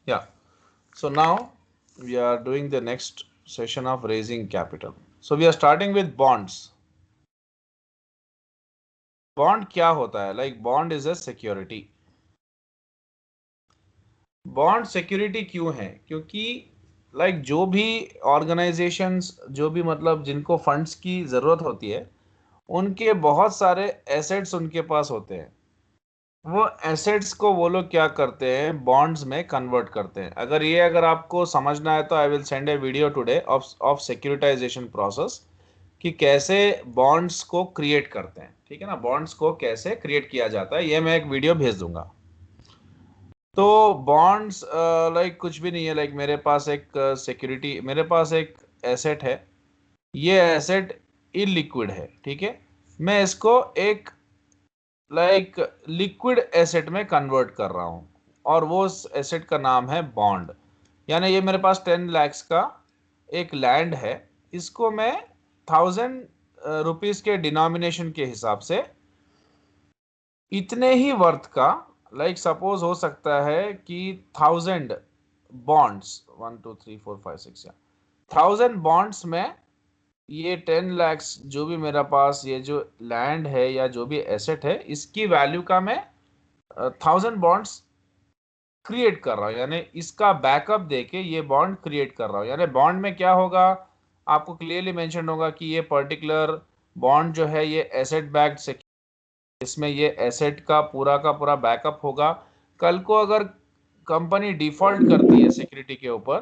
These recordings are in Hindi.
Yeah. So now we are doing the next session of raising capital. So we are starting with bonds. Bond क्या होता है? Like bond is a security. Bond security क्यों है? क्योंकि जो भी ऑर्गेनाइजेशंस, जो भी मतलब जिनको फंड्स की ज़रूरत होती है, उनके बहुत सारे एसेट्स उनके पास होते हैं. वो एसेट्स को वो लोग क्या करते हैं, बॉन्ड्स में कन्वर्ट करते हैं. अगर आपको समझना है तो I will send a video today of securitization process, कि कैसे बॉन्ड्स को क्रिएट करते हैं. ठीक है ना, बॉन्ड्स को कैसे क्रिएट किया जाता है, ये मैं एक वीडियो भेज दूंगा. तो बॉन्ड्स कुछ भी नहीं है. मेरे पास एक सिक्योरिटी, मेरे पास एक एसेट है. ये एसेट इलिक्विड है. ठीक है, मैं इसको एक लिक्विड एसेट में कन्वर्ट कर रहा हूँ, और वो एसेट का नाम है बॉन्ड. यानी ये मेरे पास 10 lakhs का एक लैंड है. इसको मैं 1000 रुपीज के डिनोमिनेशन के हिसाब से इतने ही वर्थ का, सपोज हो सकता है कि 1000 बॉन्ड्स, 1 2 3 4 5 6, या 1000 बॉन्ड्स में ये 10 lakhs जो भी मेरा पास ये जो लैंड है या जो भी एसेट है, इसकी वैल्यू का मैं 1000 बॉन्ड्स क्रिएट कर रहा हूँ. यानी इसका बैकअप देके ये बॉन्ड क्रिएट कर रहा हूँ. यानी बॉन्ड में क्या होगा, आपको क्लियरली मेंशन होगा कि ये पर्टिकुलर बॉन्ड जो है ये एसेट बैक्ड से, इसमें ये एसेट का पूरा बैकअप होगा. कल को अगर कंपनी डिफॉल्ट करती है सिक्योरिटी के ऊपर,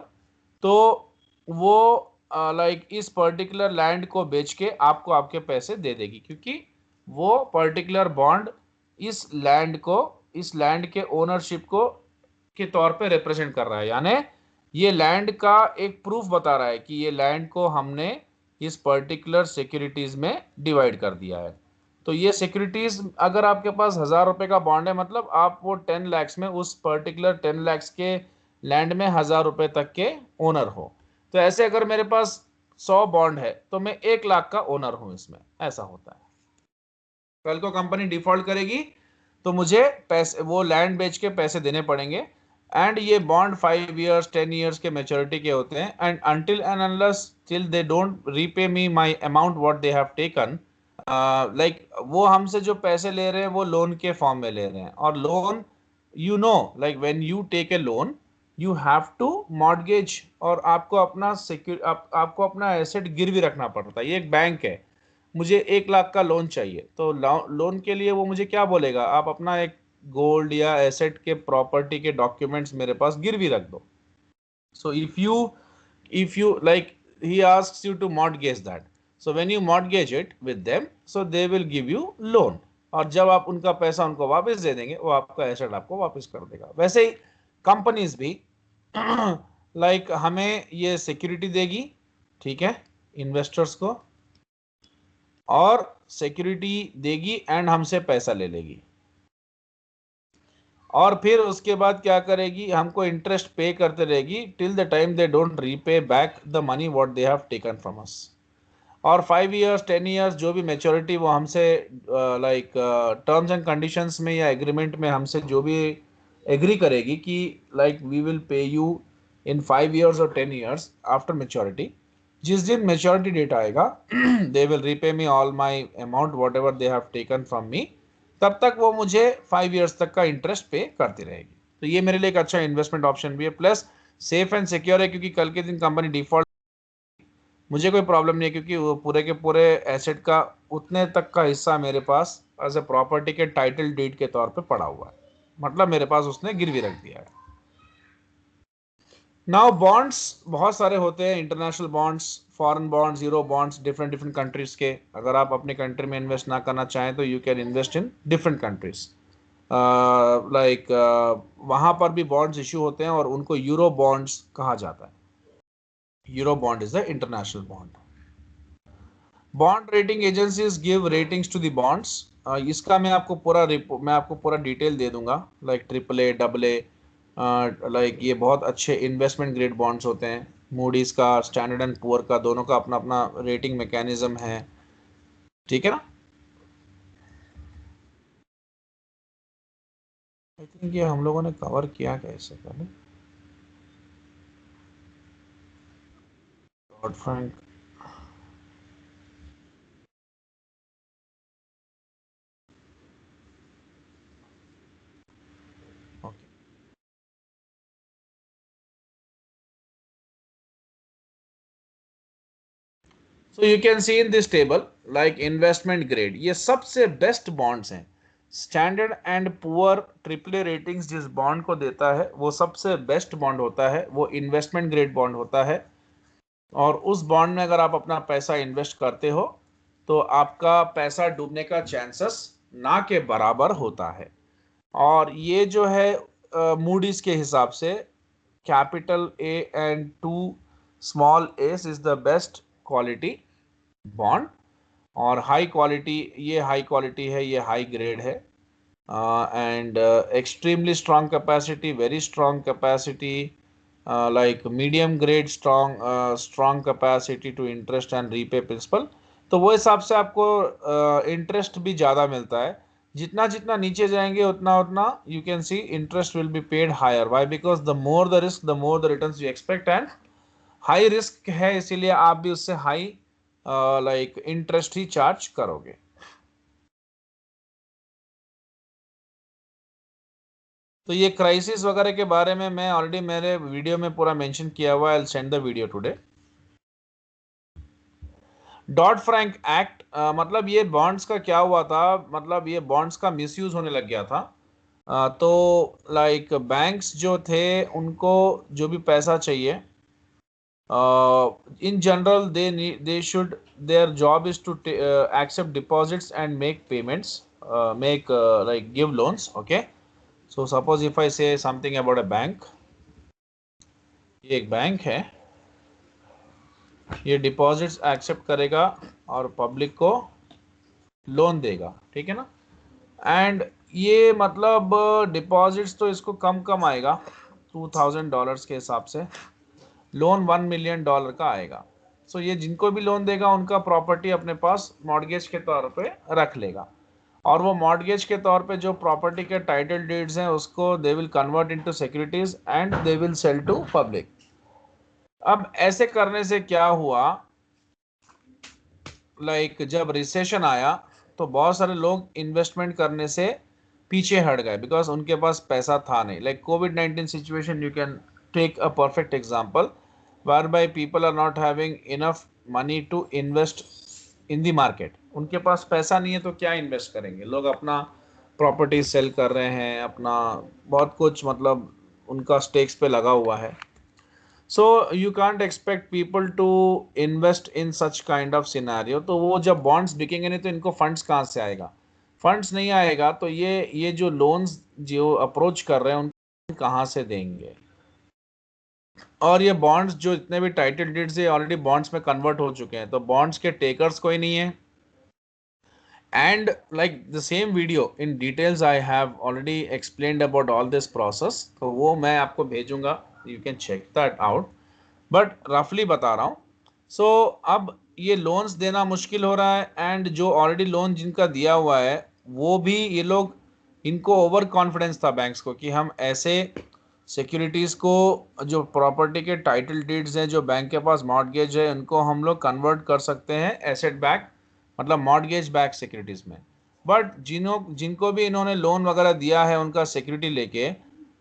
तो वो इस पर्टिकुलर लैंड को बेच के आपको आपके पैसे दे देगी, क्योंकि वो पर्टिकुलर बॉन्ड इस लैंड को, इस लैंड के ओनरशिप को के तौर पे रिप्रेजेंट कर रहा है. यानी ये लैंड का एक प्रूफ बता रहा है कि ये लैंड को हमने इस पर्टिकुलर सिक्योरिटीज में डिवाइड कर दिया है. तो ये सिक्योरिटीज, अगर आपके पास 1000 रुपए का बॉन्ड है, मतलब आप वो 10 lakhs में उस पर्टिकुलर 10 lakhs के लैंड में 1000 रुपए तक के ओनर हो. तो ऐसे अगर मेरे पास 100 बॉन्ड है तो मैं 1 लाख का ओनर हूं इसमें. ऐसा होता है. कल को कंपनी डिफॉल्ट करेगी तो मुझे पैसे, वो लैंड बेच के पैसे देने पड़ेंगे. एंड ये बॉन्ड 5 years 10 years के मेच्योरिटी के होते हैं. And until and unless till they don't repay me my amount what they have taken, वो हमसे जो पैसे ले रहे हैं वो लोन के फॉर्म में ले रहे हैं. और loan, you know, when you take a loan, you have to mortgage, और आपको अपना आपको अपना एसेट गिरवी रखना पड़ता है. ये एक बैंक है. मुझे 1 लाख का लोन चाहिए, तो लोन के लिए वो मुझे क्या बोलेगा, आप अपना एक गोल्ड या एसेट के प्रॉपर्टी के डॉक्यूमेंट्स मेरे पास गिरवी रख दो. So if you he asks you to mortgage that. So when you mortgage it with them, so they will give you loan. और जब आप उनका पैसा उनको वापस दे देंगे, वो आपका एसेट आपको वापस कर देगा. वैसे ही कंपनीज भी हमें ये सिक्योरिटी देगी, ठीक है, इन्वेस्टर्स को, और सिक्योरिटी देगी एंड हमसे पैसा ले लेगी. और फिर उसके बाद क्या करेगी, हमको इंटरेस्ट पे करते रहेगी till the time they don't repay back the money what they have taken from us. और 5 years 10 years जो भी मेच्योरिटी वो हमसे टर्म्स एंड कंडीशंस में या एग्रीमेंट में हमसे जो भी एग्री करेगी कि we will pay you in 5 years और 10 years आफ्टर मेच्योरिटी, जिस दिन मेच्योरिटी डेट आएगा they will repay me all my amount what ever they have taken from me. तब तक वो मुझे 5 years तक का इंटरेस्ट पे करती रहेगी. तो ये मेरे लिए एक अच्छा इन्वेस्टमेंट ऑप्शन भी है, प्लस सेफ एंड सिक्योर है, क्योंकि कल के दिन कंपनी डिफॉल्ट, मुझे कोई प्रॉब्लम नहीं है, क्योंकि वो पूरे के पूरे एसेट का उतने तक का हिस्सा मेरे पास एज ए प्रॉपर्टी के टाइटल डीड के तौर पे पड़ा हुआ है. मतलब मेरे पास उसने गिरवी रख दिया है. नाउ बॉन्ड्स बहुत सारे होते हैं, international bonds, foreign bonds, euro bonds, different different countries के. अगर आप अपने कंट्री में इन्वेस्ट ना करना चाहें तो you can invest in different countries. वहाँ पर भी बॉन्ड्स इशू होते हैं और उनको यूरो बॉन्ड्स कहा जाता है. Euro bond is the international bond. Bond rating agencies give ratings to the bonds. इसका मैं आपको पूरा डिटेल दे दूंगा. ट्रिपल ए, डबल ए, ये बहुत अच्छे इन्वेस्टमेंट ग्रेड बॉन्ड्स होते हैं. मूडीज का, स्टैंडर्ड एंड पुअर का, दोनों का अपना अपना रेटिंग मैकेनिज्म है. ठीक है ना. आई थिंक ये हम लोगों ने कवर किया क्या इससे पहले. Dot Frank okay. So you can C in this table like investment grade, ये सबसे बेस्ट बॉन्ड्स हैं। Standard and poor triple A ratings जिस बॉन्ड को देता है वो सबसे बेस्ट बॉन्ड होता है, वो इन्वेस्टमेंट ग्रेड बॉन्ड होता है। और उस बॉन्ड में अगर आप अपना पैसा इन्वेस्ट करते हो तो आपका पैसा डूबने का चांसेस ना के बराबर होता है। और ये जो है मूडीज के हिसाब से capital A and two small s is the best quality bond. और हाई क्वालिटी, ये हाई क्वालिटी है, ये हाई ग्रेड है। And extremely strong capacity, very strong capacity, like medium grade strong capacity to interest and repay principal. तो वो हिसाब से आपको इंटरेस्ट भी ज़्यादा मिलता है। जितना जितना नीचे जाएंगे उतना उतना you can see interest will be paid higher. Why? Because the more the risk the more the returns you expect. And high risk है इसीलिए आप भी उससे हाई लाइक इंटरेस्ट ही चार्ज करोगे। तो ये क्राइसिस वगैरह के बारे में मैं ऑलरेडी मेरे वीडियो में पूरा मेंशन किया हुआ है। आई will send the video today. Dot Frank act, मतलब ये बॉन्ड्स का क्या हुआ था, मतलब ये बॉन्ड्स का मिसयूज होने लग गया था। तो लाइक बैंक्स जो थे उनको जो भी पैसा चाहिए, in general they should, their job is to accept deposits and make payments, make like give loans. Okay, so suppose if I say something about a bank, ये एक बैंक है, ये डिपॉजिट्स एक्सेप्ट करेगा और पब्लिक को लोन देगा, ठीक है ना। एंड ये मतलब डिपॉजिट्स तो इसको कम कम आएगा, $2000 के हिसाब से। लोन $1 million का आएगा। सो ये जिनको भी लोन देगा उनका प्रॉपर्टी अपने पास मॉर्गेज के तौर पे रख लेगा। और वो मॉर्गेज के तौर पे जो प्रॉपर्टी के टाइटल डीड्स हैं उसको they will convert into securities and they will sell to public. अब ऐसे करने से क्या हुआ, लाइक जब रिसेशन आया तो बहुत सारे लोग इन्वेस्टमेंट करने से पीछे हट गए बिकॉज उनके पास पैसा था नहीं। Like COVID-19 situation, you can take a perfect example whereby people are not having enough money to invest in the market. उनके पास पैसा नहीं है तो क्या इन्वेस्ट करेंगे, लोग अपना प्रॉपर्टी सेल कर रहे हैं, अपना बहुत कुछ मतलब उनका स्टेक्स पे लगा हुआ है। So you can't expect people to invest in such kind of scenario. तो वो जब बॉन्ड्स बिकेंगे नहीं तो इनको फंड्स कहाँ से आएगा, फंड्स नहीं आएगा तो ये जो लोन्स जो अप्रोच कर रहे हैं उनको कहाँ से देंगे। और ये बॉन्ड्स जो इतने भी टाइटल डीड्स है ऑलरेडी बॉन्ड्स में कन्वर्ट हो चुके हैं, तो बॉन्ड्स के टेकर्स कोई नहीं है। And like the same video in details I have already explained about all this process, तो वो मैं आपको भेजूंगा, you can check that out. But रफली बता रहा हूँ। सो अब ये लोन्स देना मुश्किल हो रहा है एंड जो ऑलरेडी लोन जिनका दिया हुआ है वो भी, ये लोग, इनको ओवर कॉन्फिडेंस था बैंक्स को कि हम ऐसे सिक्योरिटीज़ को, जो प्रॉपर्टी के टाइटल डीड्स हैं जो बैंक के पास मॉर्गेज है उनको हम लोग कन्वर्ट कर सकते हैं एसेट बैक, मतलब मॉर्गेज बैक सिक्योरिटीज़ में। बट जिनको भी इन्होंने लोन वगैरह दिया है उनका सिक्योरिटी लेके,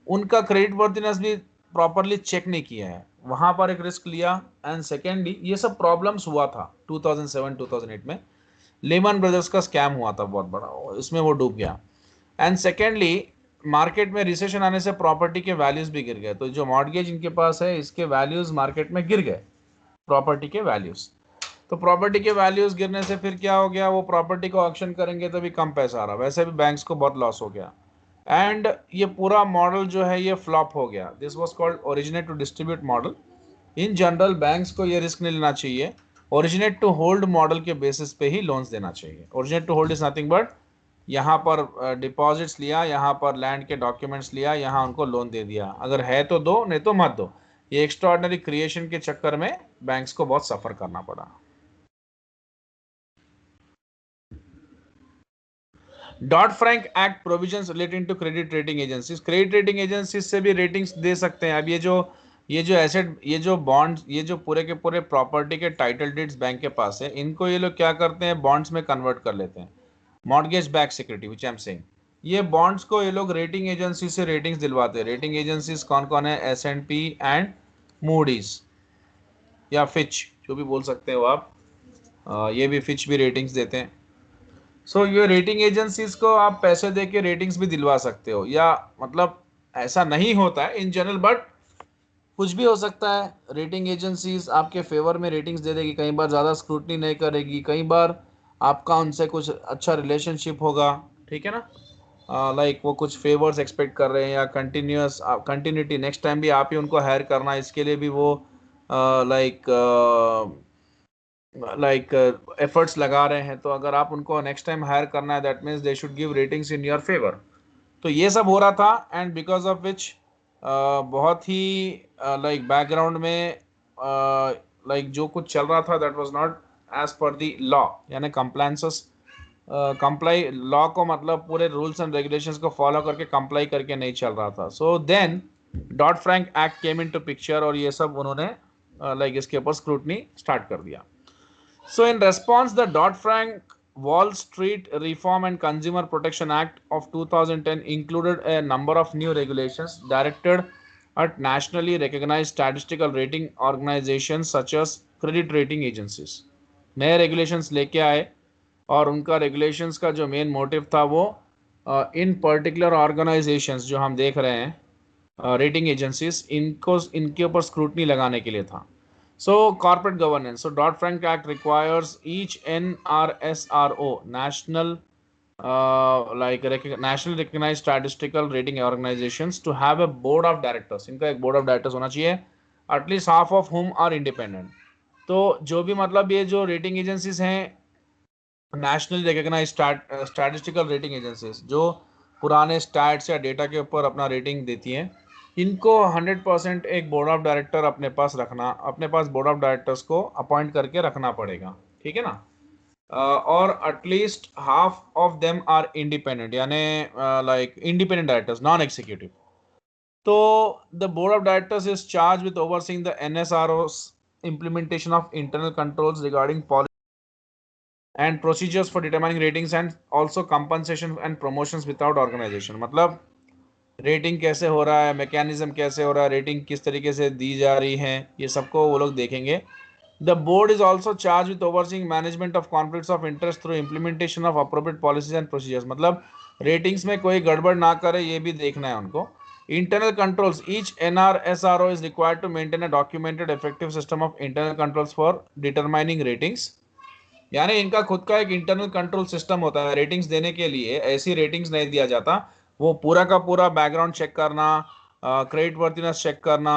उनका क्रेडिट वर्थिनेस भी प्रॉपरली चेक नहीं किया है, वहाँ पर एक रिस्क लिया। एंड सेकेंडली ये सब प्रॉब्लम्स हुआ था 2007-2008 में, लेमन ब्रदर्स का स्कैम हुआ था बहुत बड़ा, इसमें वो डूब गया। एंड सेकेंडली मार्केट में रिसेशन आने से प्रॉपर्टी के वैल्यूज भी गिर गए, तो जो मॉर्गेज इनके पास है इसके वैल्यूज मार्केट में गिर गए, प्रॉपर्टी के वैल्यूज। तो प्रॉपर्टी के वैल्यूज गिरने से फिर क्या हो गया, वो प्रॉपर्टी को ऑक्शन करेंगे तो भी कम पैसा आ रहा, वैसे भी बैंक्स को बहुत लॉस हो गया। एंड ये पूरा मॉडल जो है ये फ्लॉप हो गया। This was called originate to distribute model. In general banks को ये रिस्क नहीं लेना चाहिए, ओरिजिनेट टू होल्ड मॉडल के बेसिस पे ही लोन्स देना चाहिए। Originate to hold is nothing but यहाँ पर डिपॉजिट्स लिया, यहाँ पर लैंड के डॉक्यूमेंट्स लिया, यहाँ उनको लोन दे दिया, अगर है तो दो नहीं तो मत दो। ये एक्स्ट्राऑर्डिनरी क्रिएशन के चक्कर में बैंक्स को बहुत सफर करना पड़ा। Dodd Frank act provisions relating to credit rating agencies, credit rating agencies से भी रेटिंग्स दे सकते हैं। अब ये जो ये जो एसेट, ये जो बॉन्ड्स, ये जो पूरे के पूरे प्रॉपर्टी के टाइटल डीड्स बैंक के पास है, इनको ये लोग क्या करते हैं, बॉन्ड्स में कन्वर्ट कर लेते हैं, mortgage back security which I am saying. ये बॉन्ड्स को ये लोग रेटिंग एजेंसी से रेटिंग्स दिलवाते हैं। रेटिंग एजेंसीज कौन कौन है, S&P एंड मूडीज या फिच, जो भी बोल सकते हो आप। ये भी फिच भी रेटिंग्स देते हैं। सो ये रेटिंग एजेंसीज को आप पैसे दे के रेटिंग्स भी दिलवा सकते हो, या मतलब ऐसा नहीं होता है इन जनरल, बट कुछ भी हो सकता है। रेटिंग एजेंसीज आपके फेवर में रेटिंग्स दे देगी, कई बार ज़्यादा स्क्रूटनी नहीं करेगी, कई बार आपका उनसे कुछ अच्छा रिलेशनशिप होगा, ठीक है ना। लाइक वो कुछ फेवर्स एक्सपेक्ट कर रहे हैं, या कंटिन्यूटी, नेक्स्ट टाइम भी आप ही उनको हायर करना, इसके लिए भी वो लाइक एफर्ट्स लगा रहे हैं। तो अगर आप उनको नेक्स्ट टाइम हायर करना है, that means they should give ratings in your favour. तो ये सब हो रहा था, एंड बिकॉज ऑफ विच बहुत ही लाइक बैकग्राउंड में लाइक जो कुछ चल रहा था, that was not as per the law, यानी कंप्लायंसेस, कंप्लाई लॉ को मतलब पूरे रूल्स एंड रेगुलेशंस को फॉलो करके कंप्लाई करके नहीं चल रहा था। So then Dodd Frank act came into picture, और ये सब उन्होंने लाइक इसके ऊपर स्क्रूटनी स्टार्ट कर दिया। So in response, the Dodd-Frank Wall Street Reform and Consumer Protection Act of 2010 included a number of new regulations directed at nationally recognized statistical rating organizations such as credit rating agencies. नए regulations लेके आए, और उनका regulations का जो main motive था वो इन particular organizations जो हम देख रहे हैं rating agencies, इनके ऊपर scrutiny लगाने के लिए था। So corporate governance. So Dodd-Frank Act requires each NRSRO, nationally recognized statistical rating organizations, to have a board of directors. इनका एक board of directors होना चाहिए, at least half of whom are independent. तो जो भी मतलब ये जो रेटिंग एजेंसीज हैं, nationally recognize statistical rating agencies, जो पुराने स्टैट्स या डेटा के ऊपर अपना रेटिंग देती हैं, इनको 100% एक बोर्ड ऑफ डायरेक्टर अपने पास रखना, अपने पास बोर्ड ऑफ डायरेक्टर्स को अपॉइंट करके रखना पड़ेगा, ठीक है ना। और at least half of them are independent, यानी like independent directors, non executive. तो the board of directors is charge with overseeing the NSRO's implementation of internal controls regarding policy and procedures for determining ratings, and also compensation and promotions without organization। मतलब रेटिंग कैसे हो रहा है, मैकेनिज्म कैसे हो रहा है, रेटिंग किस तरीके से दी जा रही है, ये सबको वो लोग देखेंगे। The board is also charge with overseeing management of conflicts of interest through implementation of appropriate policies and procedures. मतलब रेटिंग्स में कोई गड़बड़ ना करे, ये भी देखना है उनको। Internal controls, each NRSRO is required to maintain a documented effective system of internal controls for determining ratings. यानी इनका खुद का एक इंटरनल कंट्रोल सिस्टम होता है रेटिंग्स देने के लिए। ऐसी रेटिंग्स नहीं दिया जाता, वो पूरा का पूरा बैकग्राउंड चेक करना, क्रेडिट वर्थिनेस चेक करना,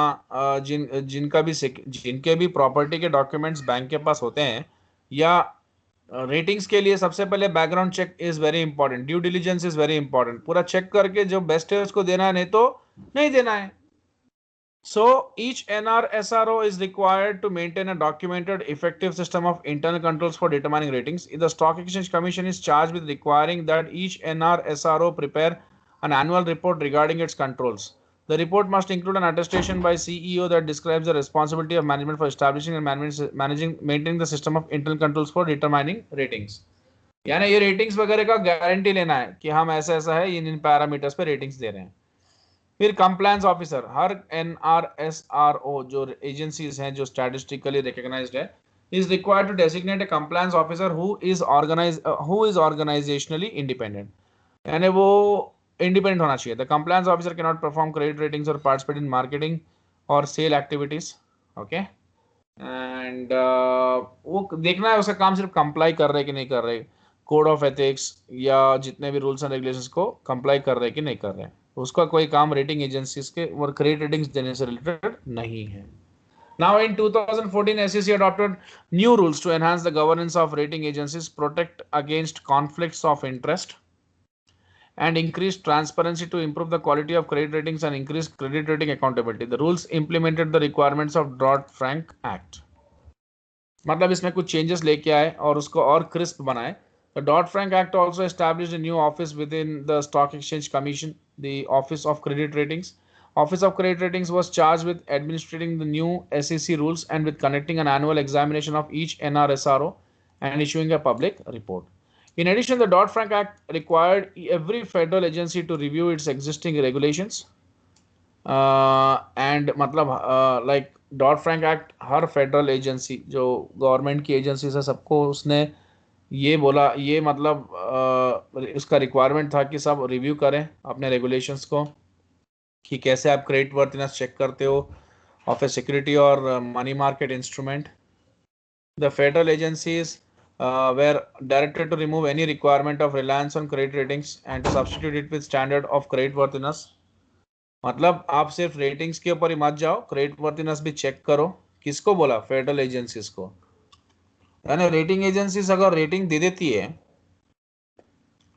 जिनके भी प्रॉपर्टी के डॉक्यूमेंट्स बैंक के पास होते हैं, या रेटिंग्स के लिए सबसे पहले background check is very important, due diligence is very important. पूरा चेक करके जो बेस्ट है उसको देना है, नहीं तो नहीं देना है। So each NRSRO is required to maintain a documented, effective system of internal controls for determining ratings. The Stock Exchange Commission is charged with requiring that each NRSRO prepare an annual report regarding its controls. The report must include an attestation by CEO that describes the responsibility of management for establishing and maintaining the system of internal controls for determining ratings. यानी ये रेटिंग्स वगैरह का गारंटी लेना है कि हम ऐसा ऐसा है, इन पैरामीटर्स पे रेटिंग्स दे रहे हैं। फिर कंप्लायंस ऑफिसर, हर NRSRO जो एजेंसीज हैं जो स्टैटिस्टिकली रिकॉग्नाइज्ड है, is required to designate a compliance officer who is organizationally independent, यानी वो इंडिपेंडेंट होना चाहिए। The compliance officer can not perform credit ratings और पार्टिसिपेट इन मार्केटिंग और सेल एक्टिविटीज। ओके, एंड वो देखना है उसका काम सिर्फ कंप्लाई कर रहे कि नहीं कर रहे, कोड ऑफ एथिक्स या जितने भी रूल्स एंड रेगुलेशंस को कंप्लाई कर रहे कि नहीं कर रहे, उसका कोई काम रेटिंग एजेंसीज के और क्रेडिट रेटिंग्स देने से रिलेटेड नहीं है। Now in 2014, SEC adopted new rules to enhance the governance of rating agencies, protect against conflicts of interest, and increase transparency to improve the quality of credit ratings and increase credit rating accountability. The rules implemented the requirements of Dodd-Frank Act. मतलब इसमें कुछ चेंजेस लेके आए और उसको और क्रिस्प बनाए। The Dodd-Frank Act also established a new office within the Stock Exchange Commission, the Office of Credit Ratings. Office of Credit Ratings was charged with administering the new SEC rules and with conducting an annual examination of each NRSRO and issuing a public report. In addition, the Dodd-Frank Act required every federal agency to review its existing regulations. And मतलब like डॉट फ्रैंक एक्ट हर फेडरल एजेंसी जो गवर्नमेंट की एजेंसी है सबको उसने ये बोला, ये मतलब उसका रिक्वायरमेंट था कि सब रिव्यू करें अपने रेगुलेशंस को कि कैसे आप क्रेडिट वर्थीनेस चेक करते हो ऑफ ए सिक्योरिटी और money market instrument. The federal agencies were directed to remove any requirement of reliance on credit ratings and to substitute it with standard of credit worthiness. मतलब आप सिर्फ रेटिंग्स के ऊपर ही मत जाओ, क्रेडिट वर्थिनेस भी चेक करो. किसको बोला? फेडरल एजेंसीज को. यानी रेटिंग एजेंसीज अगर रेटिंग दे देती है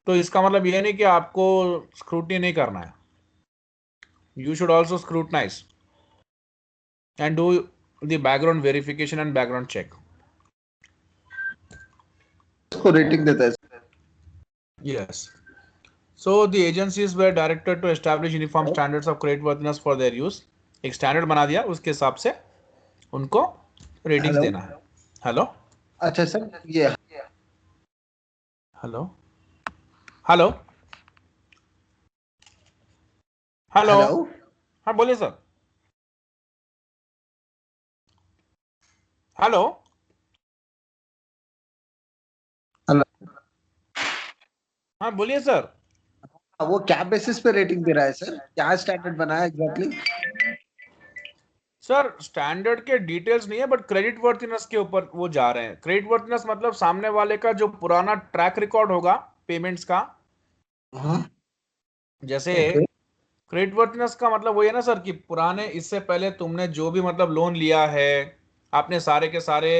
तो इसका मतलब ये नहीं कि आपको स्क्रूटनी नहीं करना है. You should also scrutinize and do the background verification and background check. इसको रेटिंग देता है. Yes. So the agencies were directed to establish uniform standards of creditworthiness for their use. एक स्टैंडर्ड बना दिया, उसके हिसाब से उनको रेटिंग्स देना है. हेलो. अच्छा सर, ये हेलो हेलो हेलो. हाँ बोलिए सर. हेलो. हेलो. हाँ बोलिए सर. वो क्या बेसिस पे रेटिंग दे रहा है सर? क्या स्टैंडर्ड बनाया एग्जैक्टली? सर स्टैंडर्ड के डिटेल्स नहीं है, बट क्रेडिट वर्थीनेस के ऊपर वो जा रहे हैं. क्रेडिट वर्थीनेस मतलब सामने वाले का जो पुराना ट्रैक रिकॉर्ड होगा पेमेंट्स का. जैसे क्रेडिट वर्थीनेस का मतलब वही है ना सर कि पुराने, इससे पहले तुमने जो भी मतलब लोन लिया है, आपने सारे के सारे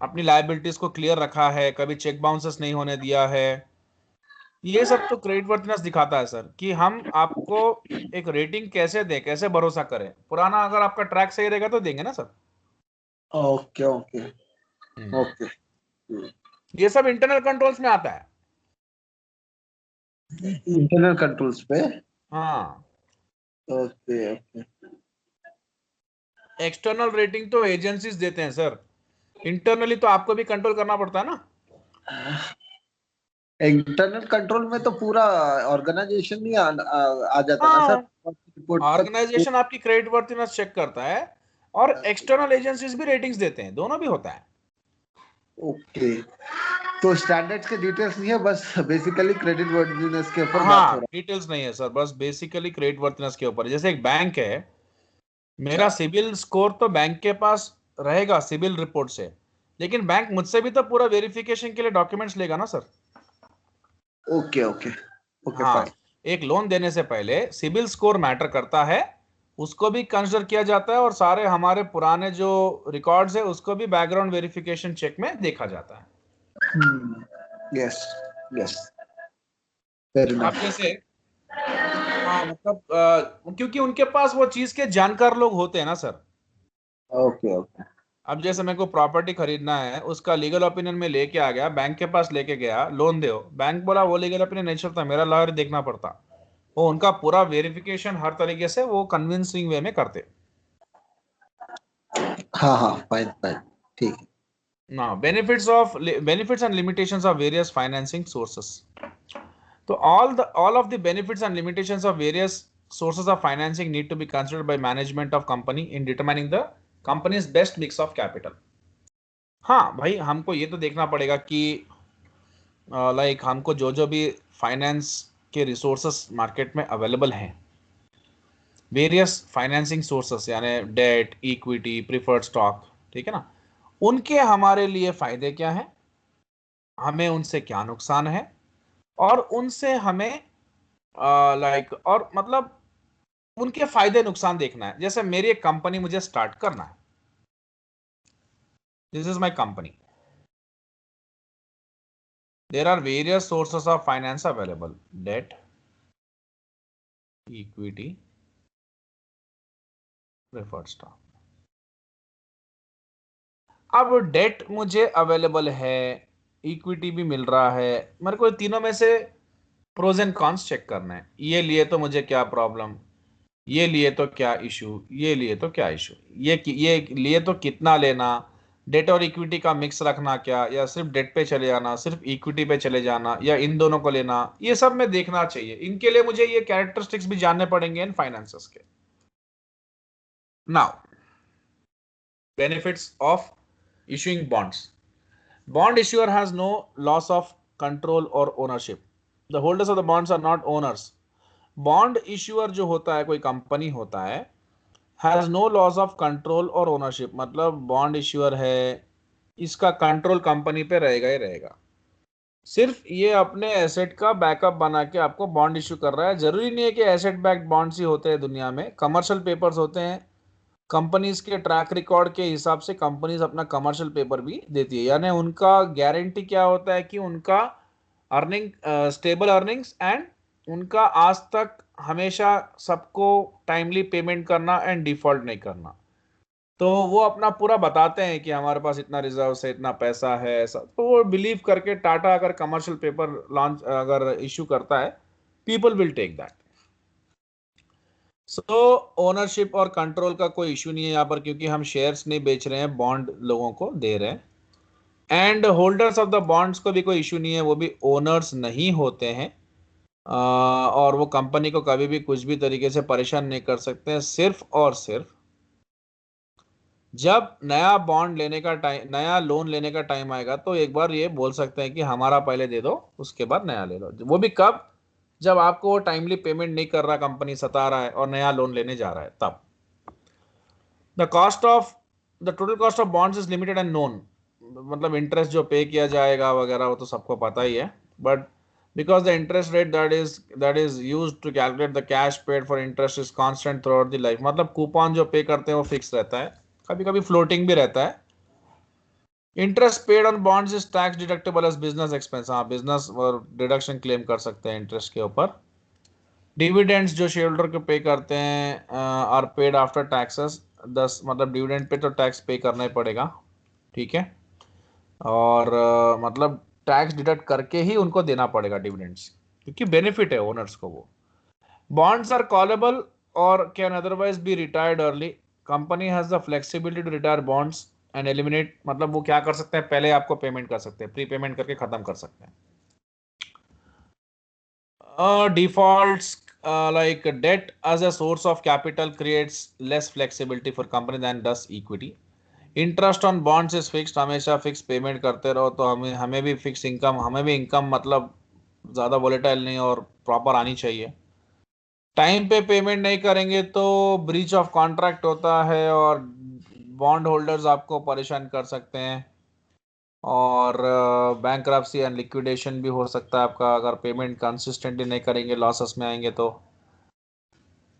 अपनी लायबिलिटीज को क्लियर रखा है, कभी चेक बाउंसेस नहीं होने दिया है. ये सब तो क्रेडिट वर्थीनेस दिखाता है सर कि हम आपको एक रेटिंग कैसे दें, कैसे भरोसा करें. पुराना अगर आपका ट्रैक सही रहेगा तो देंगे ना सर. Okay okay okay. ये सब इंटरनल कंट्रोल्स में आता है. इंटरनल कंट्रोल्स पे. हाँ. Okay okay. एक्सटर्नल रेटिंग तो एजेंसीज देते हैं सर. इंटरनली तो आपको भी कंट्रोल करना पड़ता है ना. इंटरनल कंट्रोल में तो पूरा ऑर्गेनाइजेशन ही आ जाता है हाँ. सर. ऑर्गेनाइजेशन आपकी क्रेडिट वर्थीनेस चेक करता है और एक्सटर्नल एजेंसीज भी रेटिंग्स देते हैं, दोनों भी होता है. ओके. तो स्टैंडर्ड्स के डिटेल्स नहीं है, बस बेसिकली क्रेडिट वर्थिनेस के ऊपर बात हो रहा है. डिटेल्स नहीं है सर, बस बेसिकली क्रेडिट वर्थीनेस के ऊपर. जैसे एक बैंक है, मेरा सिबिल स्कोर तो बैंक के पास रहेगा सिबिल रिपोर्ट से, लेकिन बैंक मुझसे भी तो पूरा वेरिफिकेशन के लिए डॉक्यूमेंट्स लेगा ना सर. Okay okay okay. हाँ. फाइन. एक लोन देने से पहले सिबिल स्कोर मैटर करता है, उसको भी कंसिडर किया जाता है और सारे हमारे पुराने जो रिकॉर्ड्स है उसको भी बैकग्राउंड वेरिफिकेशन चेक में देखा जाता है. Yes yes. वेरी अब नाइस. जैसे हाँ मतलब क्योंकि उनके पास वो चीज के जानकार लोग होते हैं ना सर. Okay okay. अब जैसे मेरे को प्रॉपर्टी खरीदना है, उसका लीगल ओपिनियन में लेके आ गया, बैंक के पास लेके गया, लोन दो. बैंक बोला वो लीगल ओपिनियन नहीं चलता, मेरा लॉयर देखना पड़ता. वो उनका पूरा वेरिफिकेशन हर तरीके से वो कन्विंसिंग वे में करते. हाँ हाँ. Fine fine. ठीक है. Now, benefits and limitations of various financing sources. So all of the benefits and limitations of various sources of financing need to be considered by management of company in determining the company's best mix of capital. हाँ भाई, हमको ये तो देखना पड़ेगा कि लाइक हमको जो जो भी फाइनेंस के रिसोर्सेस मार्केट में अवेलेबल हैं, वेरियस फाइनेंसिंग सोर्सेस यानी डेट, इक्विटी, प्रीफर्ड स्टॉक, ठीक है ना, उनके हमारे लिए फायदे क्या हैं, हमें उनसे क्या नुकसान है, और उनसे हमें और मतलब उनके फायदे नुकसान देखना है. जैसे मेरी एक कंपनी मुझे स्टार्ट करना है, this is my company, there are various sources of finance available, debt, equity, preferred stock. अब डेट मुझे अवेलेबल है, इक्विटी भी मिल रहा है, मेरे को तीनों में से प्रोज एंड कॉन्स चेक करना है. ये लिए तो मुझे क्या प्रॉब्लम, ये लिए तो क्या इशू, ये लिए तो क्या इशू, ये लिए तो कितना लेना, डेट और इक्विटी का मिक्स रखना क्या, या सिर्फ डेट पे चले जाना, सिर्फ इक्विटी पे चले जाना, या इन दोनों को लेना, ये सब मैं देखना चाहिए। इनके लिए मुझे ये कैरेक्टरिस्टिक्स भी जानने पड़ेंगे इन फाइनेंसेस के। Now benefits of issuing bonds. Bond issuer has no loss of control or ownership. The holders of the bonds are not owners. Bond issuer जो होता है, कोई कंपनी होता है, has no loss of control और ओनरशिप, मतलब बॉन्ड इश्यूअर है, इसका कंट्रोल कंपनी पे रहेगा ही रहेगा। सिर्फ ये अपने एसेट का बैकअप बना के आपको बॉन्ड इश्यू कर रहा है। जरूरी नहीं है कि एसेट बैक्ड बॉन्ड्स ही होते हैं दुनिया में, कमर्शियल पेपर्स होते हैं। कंपनीज के ट्रैक रिकॉर्ड के हिसाब से कंपनीज अपना कमर्शियल पेपर भी देती है, यानी उनका गारंटी क्या होता है कि उनका अर्निंग, स्टेबल अर्निंग्स, एंड उनका आज तक हमेशा सबको टाइमली पेमेंट करना एंड डिफॉल्ट नहीं करना। तो वो अपना पूरा बताते हैं कि हमारे पास इतना रिजर्व है, इतना पैसा है, ऐसा। तो वो बिलीव करके टाटा अगर कमर्शियल पेपर लॉन्च अगर इश्यू करता है, people will take that. So ownership और कंट्रोल का कोई इशू नहीं है यहाँ पर, क्योंकि हम शेयर्स नहीं बेच रहे हैं, बॉन्ड लोगों को दे रहे हैं। And holders of the bonds को भी कोई इशू नहीं है, वो भी ओनर्स नहीं होते हैं। और वो कंपनी को कभी भी कुछ भी तरीके से परेशान नहीं कर सकते हैं। सिर्फ और सिर्फ जब नया बॉन्ड लेने का टाइम, नया लोन लेने का टाइम आएगा, तो एक बार ये बोल सकते हैं कि हमारा पहले दे दो, उसके बाद नया ले लो। वो भी कब? जब आपको वो टाइमली पेमेंट नहीं कर रहा, कंपनी सता रहा है और नया लोन लेने जा रहा है, तब। The cost of the total cost of bonds is limited and known, मतलब इंटरेस्ट जो पे किया जाएगा वगैरह वो तो सबको पता ही है। But because the interest rate that is used to calculate the cash paid for interest is constant throughout the life, मतलब कूपन जो पे करते हैं वो फिक्स रहता है, कभी कभी फ्लोटिंग भी रहता है। Interest paid on bonds is tax deductible as business expense, हाँ बिजनेस और डिडक्शन क्लेम कर सकते हैं इंटरेस्ट के ऊपर। डिविडेंड्स जो शेयर होल्डर को पे करते हैं आर पेड आफ्टर टैक्सेस, 10 मतलब डिविडेंड पे तो टैक्स पे करना ही पड़ेगा, ठीक है। और मतलब टैक्स डिडक्ट करके ही उनको देना पड़ेगा डिविडेंड्स, क्योंकि बेनिफिट है ओनर्स को वो। बॉन्ड्स आर कॉलेबल और can otherwise be retired early. Company has the flexibility to retire bonds and eliminate, मतलब वो क्या कर सकते हैं, पहले आपको पेमेंट कर सकते हैं, प्री पेमेंट करके खत्म कर सकते हैं। Defaults like debt as a source of capital creates less flexibility for company than does equity. Interest on bonds is fixed, हमेशा फिक्स पेमेंट करते रहो, तो हमें भी फिक्स इनकम, हमें भी इनकम मतलब ज़्यादा वोलेटाइल नहीं और प्रॉपर आनी चाहिए। टाइम पे पेमेंट नहीं करेंगे तो ब्रीच ऑफ कॉन्ट्रैक्ट होता है और बॉन्ड होल्डर्स आपको परेशान कर सकते हैं, और बैंक्रप्सी एंड लिक्विडेशन भी हो सकता है आपका, अगर पेमेंट कंसिस्टेंटली नहीं करेंगे, लॉसेस में आएंगे। तो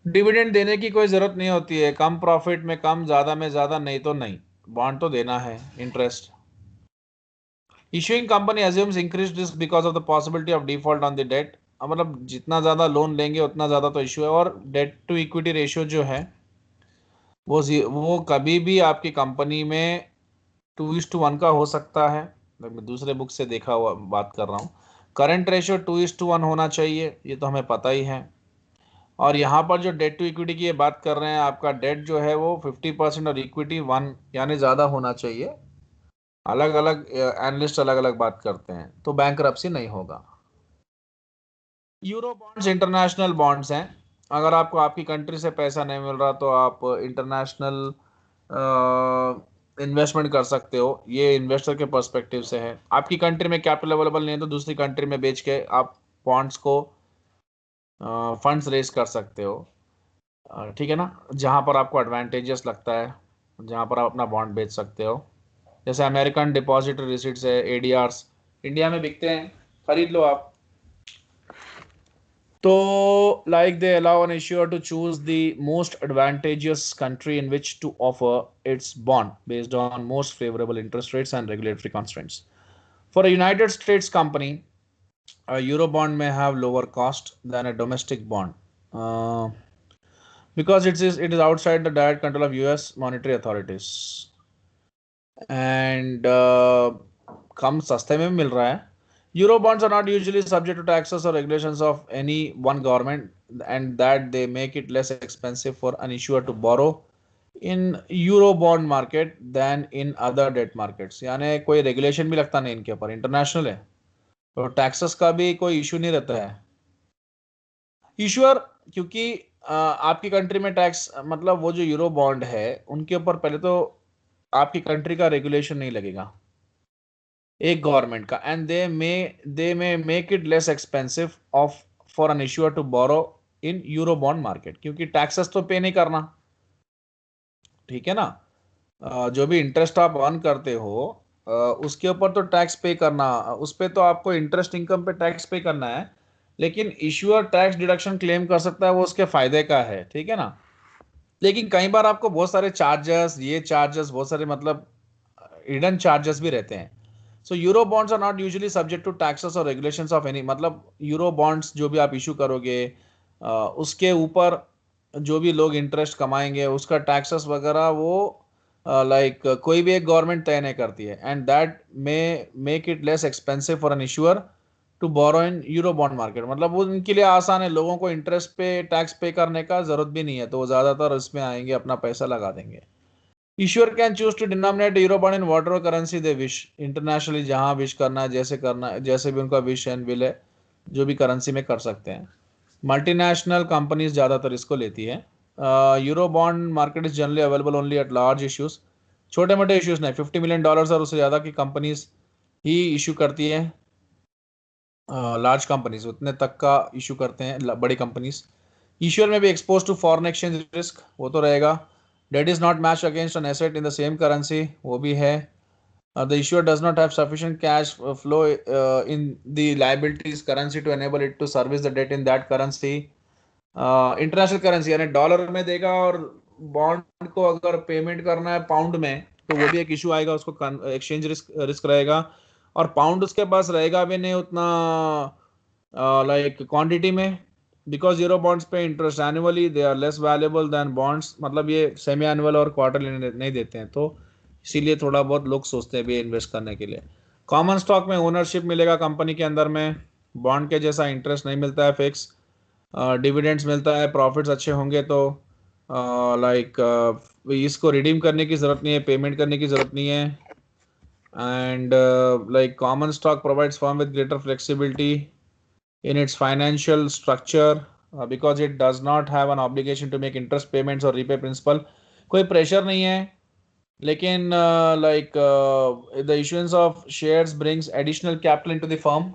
डिविडेंड देने की कोई ज़रूरत नहीं होती है, कम प्रॉफिट में कम, ज़्यादा में ज़्यादा, नहीं तो नहीं, बॉन्ड तो देना है। Interest issuing company assumes increase risk because of the possibility of default on the debt, मतलब जितना ज़्यादा लोन लेंगे उतना ज़्यादा तो इशू है। और डेट टू इक्विटी रेशियो जो है वो कभी भी आपकी कंपनी में 2:1 का हो सकता है। मैं दूसरे बुक से देखा हुआ बात कर रहा हूँ। करंट रेशियो 2:1 होना चाहिए, ये तो हमें पता ही है। और यहाँ पर जो डेट टू इक्विटी की ये बात कर रहे हैं, आपका डेट जो है वो 50% और इक्विटी 1 यानी ज़्यादा होना चाहिए। अलग अलग एनालिस्ट अलग अलग बात करते हैं, तो बैंकरप्सी नहीं होगा। यूरो बॉन्ड्स इंटरनेशनल बॉन्ड्स हैं। अगर आपको आपकी कंट्री से पैसा नहीं मिल रहा तो आप इंटरनेशनल इन्वेस्टमेंट कर सकते हो। ये इन्वेस्टर के पर्सपेक्टिव से है। आपकी कंट्री में कैपिटल अवेलेबल नहीं है तो दूसरी कंट्री में बेच के आप बॉन्ड्स को फंड्स रेज कर सकते हो, ठीक है ना। जहाँ पर आपको एडवांटेजेस लगता है, जहाँ पर आप अपना बॉन्ड बेच सकते हो, जैसे अमेरिकन डिपॉजिटरी रिसीट्स है, एडीआरस, इंडिया में बिकते हैं, खरीद लो आप। तो like they allow an issuer to choose the most advantageous country in which to offer its bond based on most favorable interest rates and regulatory constraints. For a United States company, a euro bond may have lower cost than a domestic bond because it is outside the direct control of US monetary authorities, and कम सस्ते में मिल रहा है। Euro bonds are not usually subject to taxes or regulations of any one government, and that they make it less expensive for an issuer to borrow in euro bond market than in other debt markets. यानी कोई रेगुलेशन भी लगता नहीं इनके ऊपर, इंटरनेशनल है तो टैक्सेस का भी कोई इशू नहीं रहता है। इशूअर क्योंकि आपकी कंट्री में टैक्स मतलब वो जो यूरो बॉन्ड है उनके ऊपर पहले तो आपकी कंट्री का रेगुलेशन नहीं लगेगा एक गवर्नमेंट का, and they may make it less expensive of for an issuer to borrow in euro bond market, क्योंकि टैक्सेस तो पे नहीं करना, ठीक है ना। जो भी इंटरेस्ट आप अर्न करते हो उसके ऊपर तो टैक्स पे करना, उस पे तो आपको इंटरेस्ट इनकम पे टैक्स पे करना है, लेकिन इश्यूअर टैक्स डिडक्शन क्लेम कर सकता है, वो उसके फायदे का है, ठीक है ना। लेकिन कई बार आपको बहुत सारे चार्जेस, ये चार्जेस बहुत सारे मतलब हिडन चार्जेस भी रहते हैं। So euro bonds are not usually subject to taxes और रेगुलेशंस ऑफ एनी, मतलब यूरो बॉन्ड्स जो भी आप इशू करोगे उसके ऊपर जो भी लोग इंटरेस्ट कमाएंगे उसका टैक्सेस वगैरह वो लाइक कोई भी एक गवर्नमेंट तय नहीं करती है, and that may make it less expensive for an issuer to borrow in euro bond market, मतलब वो उनके लिए आसान है, लोगों को इंटरेस्ट पे टैक्स पे करने का जरूरत भी नहीं है, तो वो ज़्यादातर इसमें आएंगे अपना पैसा लगा देंगे। Issuer can choose to denominate euro bond in water currency they wish, internationally जहां विश करना है, जैसे करना है, जैसे भी उनका विश एंड विल है, जो भी करेंसी में कर सकते हैं। मल्टीनेशनल कंपनीज ज़्यादातर इसको लेती है। Euro bond market is generally available only at large issues, छोटे मोटे इश्यूज नहीं, $50 million और उससे ज़्यादा की कंपनीज ही इशू करती है, लार्ज कंपनीज उतने तक का इशू करते हैं बड़ी companies. Issuer may be expose to foreign exchange risk, वो तो रहेगा। Debt is not match against an asset in the same currency, वो भी है। The issuer does not have sufficient cash flow in the liabilities currency to enable it to service the debt in that currency. International currency यानी डॉलर में देगा और बॉन्ड को अगर पेमेंट करना है पाउंड में तो वो भी एक इशू आएगा, उसको एक्सचेंज रिस्क रहेगा, और पाउंड उसके पास रहेगा भी नहीं उतना लाइक क्वांटिटी में, बिकॉज यूरो बॉन्ड्स पे interest annually they are less valuable than bonds, मतलब ये सेमी एनुअल और क्वार्टरली नहीं देते हैं, तो इसीलिए थोड़ा बहुत लोग सोचते हैं भी इन्वेस्ट करने के लिए। कॉमन स्टॉक में ओनरशिप मिलेगा कंपनी के अंदर में, बॉन्ड के जैसा इंटरेस्ट नहीं मिलता है फिक्स, डिविडेंड्स मिलता है, प्रॉफिट्स अच्छे होंगे तो लाइक इसको रिडीम करने की ज़रूरत नहीं है, पेमेंट करने की ज़रूरत नहीं है, and like common stock provides firm with greater flexibility in its financial structure because it does not have an obligation to make interest payments or repay principal, कोई प्रेशर नहीं है, लेकिन like the issuance of shares brings additional capital into the firm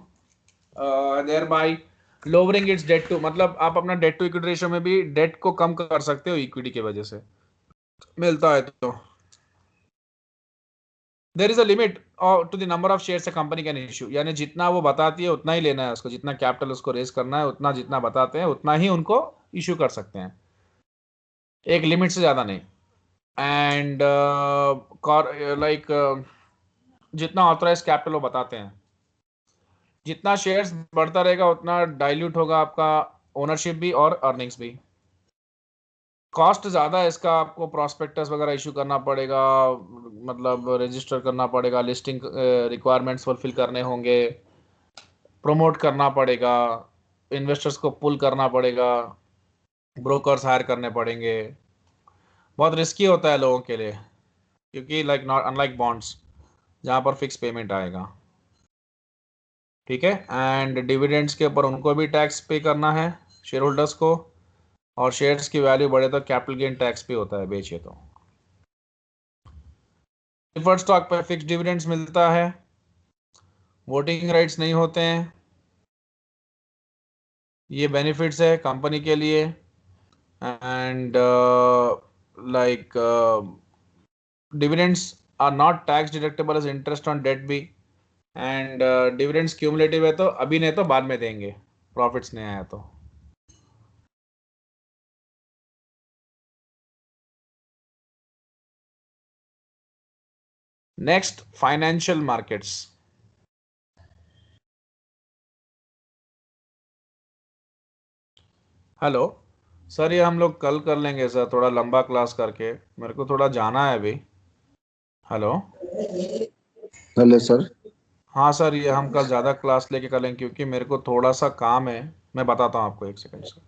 thereby lowering its debt to, मतलब आप अपना डेट टू इक्विटी रेशियो में भी डेट को कम कर सकते हो इक्विटी की वजह से मिलता है। तो there is a limit to the number of shares a company can issue, यानी जितना वो बताती है उतना ही लेना है उसको, जितना कैपिटल उसको रेज करना है उतना जितना बताते हैं उतना ही उनको इश्यू कर सकते हैं, एक लिमिट से ज़्यादा नहीं। एंड लाइक जितना ऑथराइज कैपिटल वो बताते हैं, जितना शेयर्स बढ़ता रहेगा उतना डाइल्यूट होगा आपका ओनरशिप भी और अर्निंग्स भी। कॉस्ट ज़्यादा है इसका, आपको प्रॉस्पेक्टस वगैरह इशू करना पड़ेगा, मतलब रजिस्टर करना पड़ेगा, लिस्टिंग रिक्वायरमेंट्स फुलफिल करने होंगे, प्रमोट करना पड़ेगा, इन्वेस्टर्स को पुल करना पड़ेगा, ब्रोकर्स हायर करने पड़ेंगे, बहुत रिस्की होता है लोगों के लिए, क्योंकि लाइक नॉट अनलाइक बॉन्ड्स जहाँ पर फिक्स पेमेंट आएगा, ठीक है। एंड डिविडेंड्स के ऊपर उनको भी टैक्स पे करना है शेयर होल्डर्स को, और शेयर्स की वैल्यू बढ़े तो कैपिटल गेन टैक्स भी होता है बेचे तो। प्रेफर्ड स्टॉक पर फिक्स डिविडेंड्स मिलता है, वोटिंग राइट्स नहीं होते हैं, ये बेनिफिट्स है कंपनी के लिए। And like dividends are not tax deductible as interest on debt भी, एंड डिविडेंड्स क्यूमुलेटिव है तो अभी नहीं तो बाद में देंगे, प्रॉफिट्स नहीं आया तो। Next financial markets. Hello sir, ये हम लोग कल कर लेंगे सर, थोड़ा लंबा क्लास करके, मेरे को थोड़ा जाना है अभी। Hello hello sir. हाँ सर, ये हम कल ज़्यादा क्लास लेके करेंगे क्योंकि मेरे को थोड़ा सा काम है। मैं बताता हूँ आपको, एक सेकंड सर।